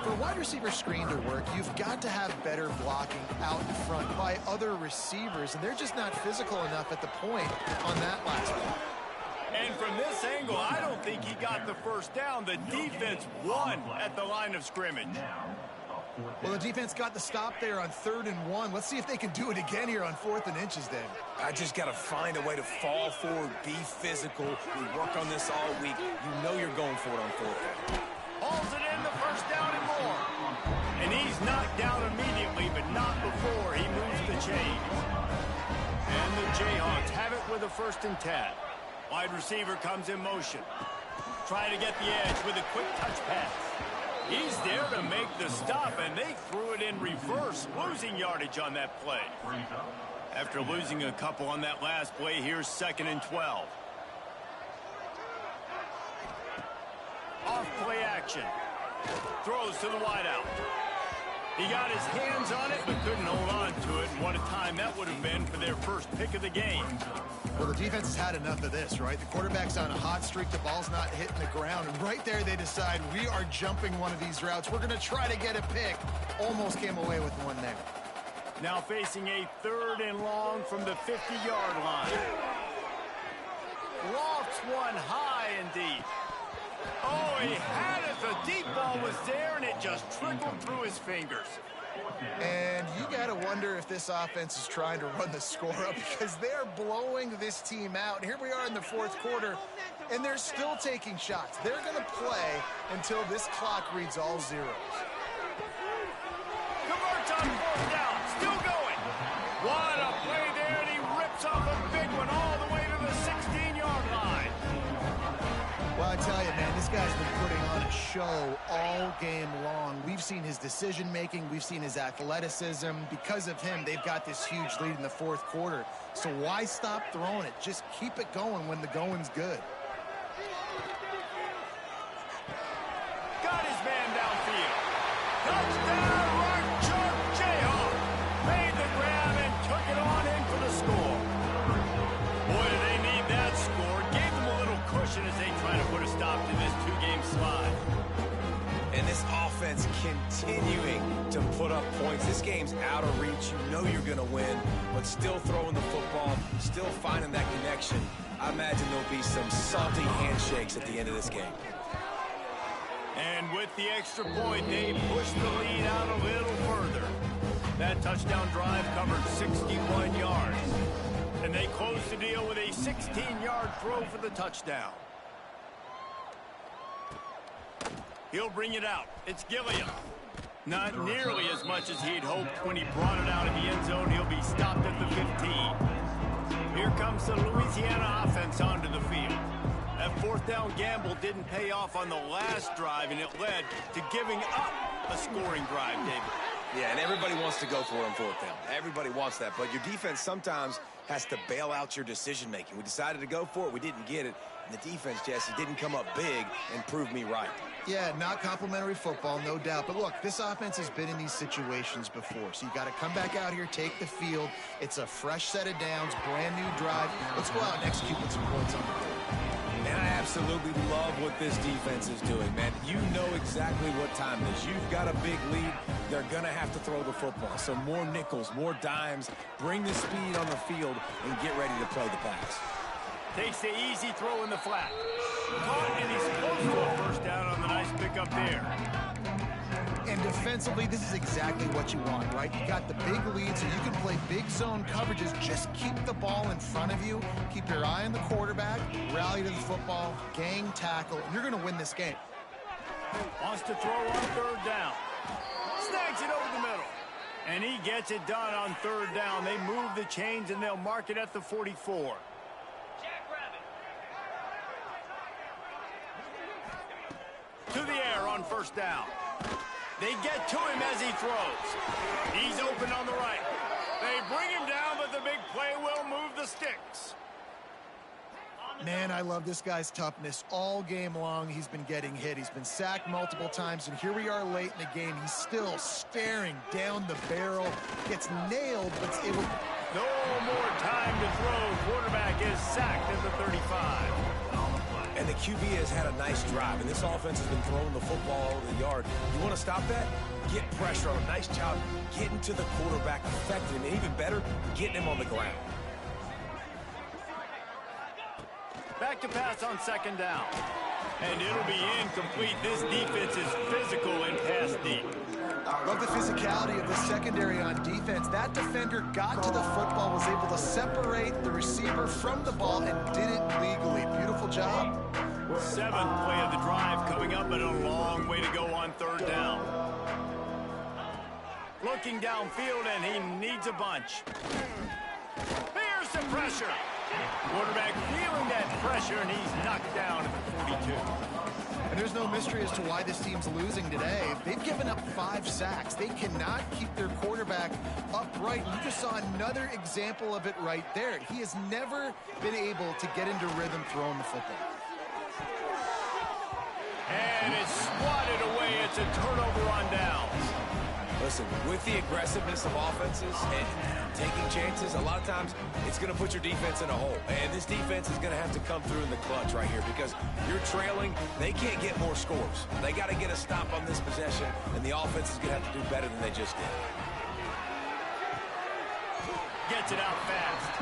For a wide receiver screen to work, you've got to have better blocking out in front by other receivers, and they're just not physical enough at the point on that last one. And from this angle, I don't think he got the first down. The defense won at the line of scrimmage. Well, the defense got the stop there on 3rd and 1. Let's see if they can do it again here on 4th and inches, Dave. I just got to find a way to fall forward, be physical. We work on this all week. You know you're going for it on 4th down. Hauls it in, the first down and more. And he's knocked down immediately, but not before he moves the chains. And the Jayhawks have it with a 1st and 10. Wide receiver comes in motion. Try to get the edge with a quick touch pass. He's there to make the stop, and they threw it in reverse, losing yardage on that play. After losing a couple on that last play, here's 2nd and 12. Off play action. Throws to the wideout. He got his hands on it, but couldn't hold on to it. And what a time that would have been for their first pick of the game. Well, the defense has had enough of this, right? The quarterback's on a hot streak. The ball's not hitting the ground. And right there, they decide, we are jumping one of these routes. We're going to try to get a pick. Almost came away with one there. Now facing a 3rd and long from the 50-yard line. Lofts one high and deep. Oh, he had it. The deep ball was there, and it just trickled through his fingers. And you got to wonder if this offense is trying to run the score up because they're blowing this team out. And here we are in the 4th quarter, and they're still taking shots. They're going to play until this clock reads all zeros. Converts on 4th down. Still going. What a play there, and he rips off a big one all the way to the 16-yard line. Well, I tell you, man, this guy's been putting on a show all game long. We've seen his decision-making. We've seen his athleticism. Because of him, they've got this huge lead in the 4th quarter. So why stop throwing it? Just keep it going when the going's good. Got his man downfield. Touchdown, Rock Jayhawk. Made the grab and took it on in for the score. Boy, do they need that score. Gave them a little cushion as they try to put a stop to this 2-game slide. And this offense continuing to put up points. This game's out of reach. You know you're going to win, but still throwing the football, still finding that connection. I imagine there'll be some salty handshakes at the end of this game. And with the extra point, they push the lead out a little further. That touchdown drive covered 61 yards. And they close the deal with a 16-yard throw for the touchdown. He'll bring it out. It's Gilliam. Not nearly as much as he'd hoped when he brought it out of the end zone. He'll be stopped at the 15. Here comes the Louisiana offense onto the field. That 4th down gamble didn't pay off on the last drive, and it led to giving up a scoring drive, David. Yeah, and everybody wants to go for it on 4th down. Everybody wants that, but your defense sometimes has to bail out your decision-making. We decided to go for it. We didn't get it. And the defense, Jesse, didn't come up big and prove me right. Yeah, not complimentary football, no doubt. But look, this offense has been in these situations before. So you got to come back out here, take the field. It's a fresh set of downs, brand new drive. Let's go out and execute with some points on the board. And I absolutely love what this defense is doing, man. You know exactly what time it is. You've got a big lead. They're going to have to throw the football. So more nickels, more dimes. Bring the speed on the field and get ready to play the pass. Takes the easy throw in the flat. Caught, and he's close to a first down on the nice pickup there. And defensively, this is exactly what you want, right? You got the big lead, so you can play big zone coverages. Just keep the ball in front of you. Keep your eye on the quarterback. Rally to the football. Gang tackle. And you're going to win this game. Wants to throw on 3rd down. Snags it over the middle. And he gets it done on 3rd down. They move the chains, and they'll mark it at the 44. first down. They get to him as he throws. He's open on the right. They bring him down, but the big play will move the sticks. Man, I love this guy's toughness. All game long, he's been getting hit. He's been sacked multiple times, and here we are late in the game. He's still staring down the barrel. Gets nailed, but it's able... No more time to throw. Quarterback is sacked at the 35. And the QB has had a nice drive, and this offense has been throwing the football over the yard. You want to stop that? Get pressure on him. Nice job getting to the quarterback, affecting him, and even better, getting him on the ground. Back to pass on second down. And it'll be incomplete. This defense is physical and pass deep. Love the physicality of the secondary on defense. That defender got to the football, was able to separate the receiver from the ball, and did it legally. Beautiful job. Seventh play of the drive coming up, but a long way to go on third down. Looking downfield, and he needs a bunch. Here's some pressure. Quarterback feeling that pressure, and he's knocked down at the 42. And there's no mystery as to why this team's losing today. They've given up 5 sacks. They cannot keep their quarterback upright. You just saw another example of it right there. He has never been able to get into rhythm throwing the football. And it's swatted away. It's a turnover on downs. Listen, with the aggressiveness of offenses and taking chances, a lot of times it's going to put your defense in a hole. And this defense is going to have to come through in the clutch right here because you're trailing. They can't get more scores. They got to get a stop on this possession, and the offense is going to have to do better than they just did. Gets it out fast.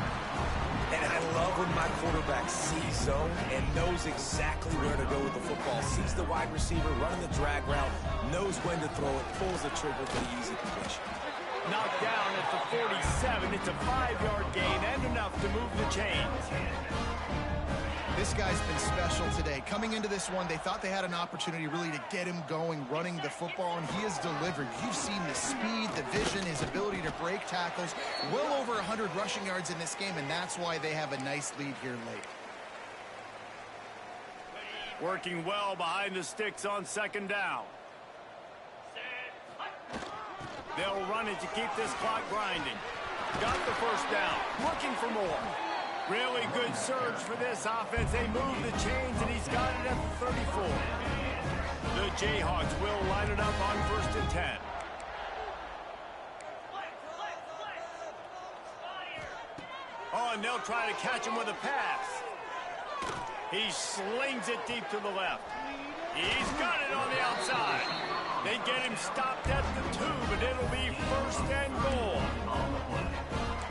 And I love when my quarterback sees zone and knows exactly where to go with the football. Sees the wide receiver running the drag route, knows when to throw it, pulls the trigger for the easy completion. Knocked down at the 47. It's a 5-yard gain and enough to move the chains. This guy's been special today. Coming into this one, they thought they had an opportunity really to get him going, running the football, and he has delivered. You've seen the speed, the vision, his ability to break tackles. Well over 100 rushing yards in this game, and that's why they have a nice lead here late. Working well behind the sticks on second down. They'll run it to keep this clock grinding. Got the first down. Looking for more. Really good surge for this offense. They move the chains, and he's got it at the 34. The Jayhawks will line it up on 1st and 10. Oh, and they'll try to catch him with a pass. He slings it deep to the left. He's got it on the outside. They get him stopped at the 2, but it'll be 1st and goal.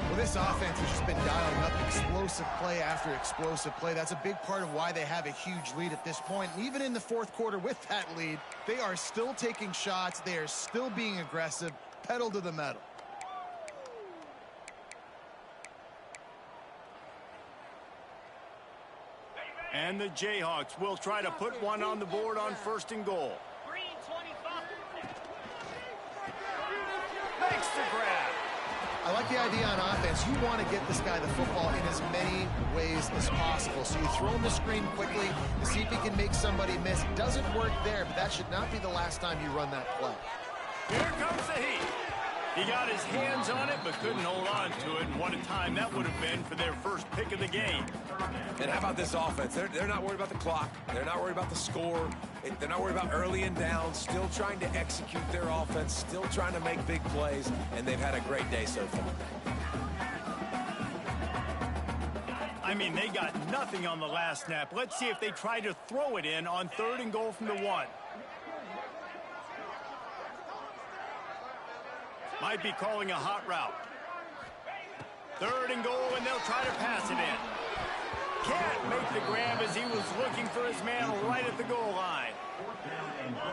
Well, this offense has just been dialing up explosive play after explosive play. That's a big part of why they have a huge lead at this point. And even in the 4th quarter with that lead, they are still taking shots. They are still being aggressive, pedal to the metal. And the Jayhawks will try to put one on the board on 1st and goal. Makes the grab. I like the idea on offense. You want to get this guy the football in as many ways as possible. So you throw him the screen quickly to see if he can make somebody miss. Doesn't work there, but that should not be the last time you run that play. Here comes the heat. He got his hands on it, but couldn't hold on to it. And what a time that would have been for their first pick of the game. And how about this offense? They're not worried about the clock. They're not worried about the score. They're not worried about early and down. Still trying to execute their offense. Still trying to make big plays. And they've had a great day so far. I mean, they got nothing on the last snap. Let's see if they try to throw it in on 3rd and goal from the 1. Might be calling a hot route. 3rd and goal, and they'll try to pass it in. Can't make the grab as he was looking for his man right at the goal line.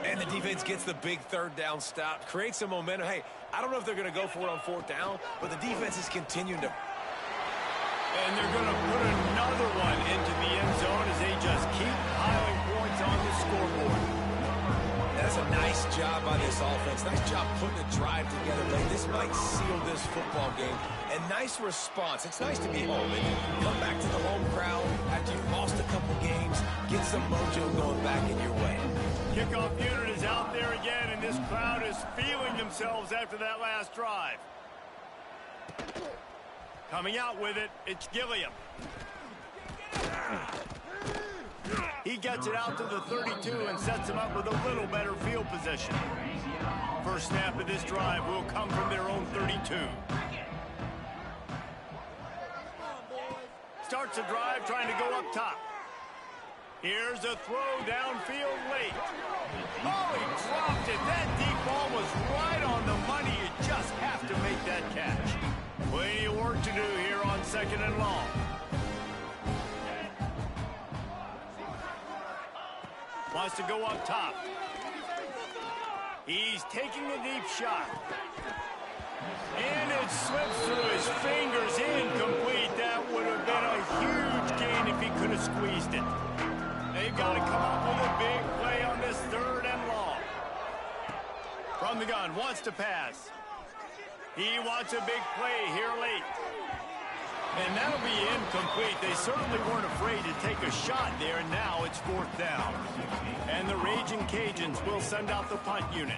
And the defense gets the big 3rd down stop. Creates some momentum. Hey, I don't know if they're going to go for it on 4th down, but the defense is continuing to... And they're going to put another one into the end zone as they just keep piling points on the scoreboard. That's a nice job by this offense. Nice job putting a drive together. This might seal this football game. And nice response. It's nice to be home and come back to the home crowd after you've lost a couple games. Get some mojo going back in your way. Kickoff unit is out there again, and this crowd is feeling themselves after that last drive. Coming out with it, it's Gilliam. He gets it out to the 32 and sets them up with a little better field position. First snap of this drive will come from their own 32. Starts the drive trying to go up top. Here's a throw downfield late. Oh, he dropped it. That deep ball was right on the money. You just have to make that catch. Plenty of work to do here on 2nd and long. Wants to go up top. He's taking a deep shot. And it slips through his fingers, incomplete. That would have been a huge gain if he could have squeezed it. They've got to come up with a big play on this 3rd and long. From the gun, wants to pass. He wants a big play here late. And that'll be incomplete. They certainly weren't afraid to take a shot there, and now it's 4th down. And the Raging Cajuns will send out the punt unit.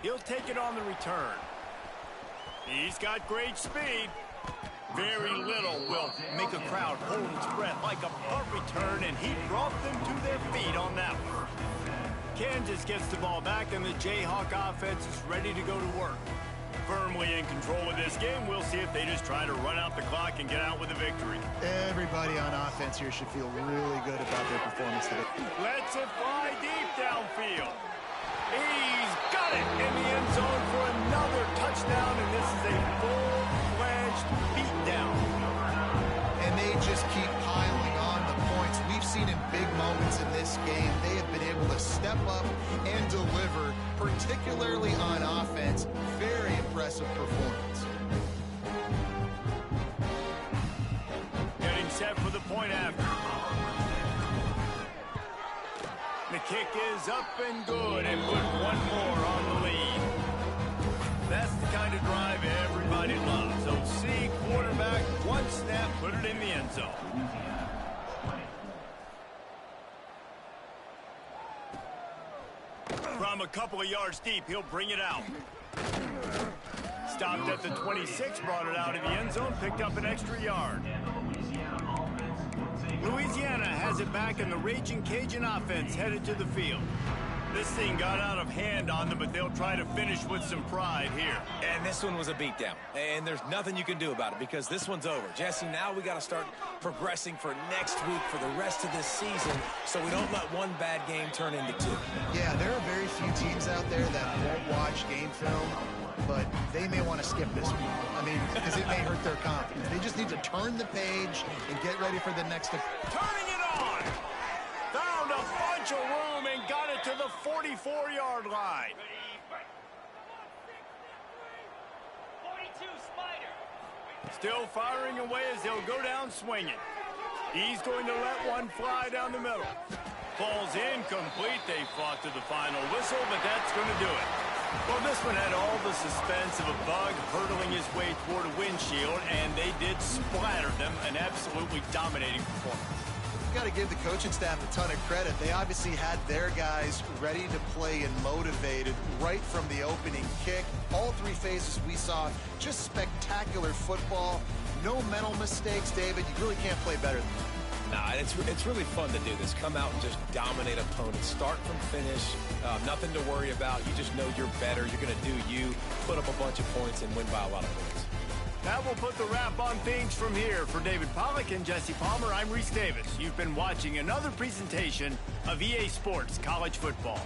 He'll take it on the return. He's got great speed. Very little will make a crowd hold its breath like a punt return, and he brought them to their feet on that one. Kansas gets the ball back, and the Jayhawk offense is ready to go to work. Firmly in control of this game. We'll see if they just try to run out the clock and get out with a victory. Everybody on offense here should feel really good about their performance today. Lets it fly deep downfield. He's got it in the end zone for another touchdown, and this is a full-fledged beatdown. And they just keep piling on the points. We've seen in big moments in this game, they have been able to step up and deliver, particularly on offense. Very impressive performance. Getting set for the point after. The kick is up and good, and put one more on the lead. That's the kind of drive everybody loves. OC quarterback, one snap, put it in the end zone. From a couple of yards deep, he'll bring it out. Stopped at the 26, brought it out of the end zone, picked up an extra yard. Louisiana has it back, and the Raging Cajun offense headed to the field. This thing got out of hand on them, but they'll try to finish with some pride here. And this one was a beatdown, and there's nothing you can do about it because this one's over. Jesse, now we got to start progressing for next week for the rest of this season so we don't let one bad game turn into 2. Yeah, there are very few teams out there that won't watch game film, but they may want to skip this week. I mean, because it may hurt their confidence. They just need to turn the page and get ready for the next. Turning it on! Found a bunch of room and got it to the 44-yard line. 42 Spider. Still firing away as they'll go down swinging. He's going to let one fly down the middle. Ball's incomplete. They fought to the final whistle, but that's going to do it. Well, this one had all the suspense of a bug hurtling his way toward a windshield, and they did splatter them. An absolutely dominating performance. Got to give the coaching staff a ton of credit. They obviously had their guys ready to play and motivated right from the opening kick. All 3 phases we saw, just spectacular football. No mental mistakes, David. You really can't play better than that. Nah, it's really fun to do this. Come out and just dominate opponents. Start from finish. Nothing to worry about. You just know you're better. You're going to do you, put up a bunch of points, and win by a lot of points. That will put the wrap on things from here. For David Pollack and Jesse Palmer, I'm Reese Davis. You've been watching another presentation of EA Sports College Football.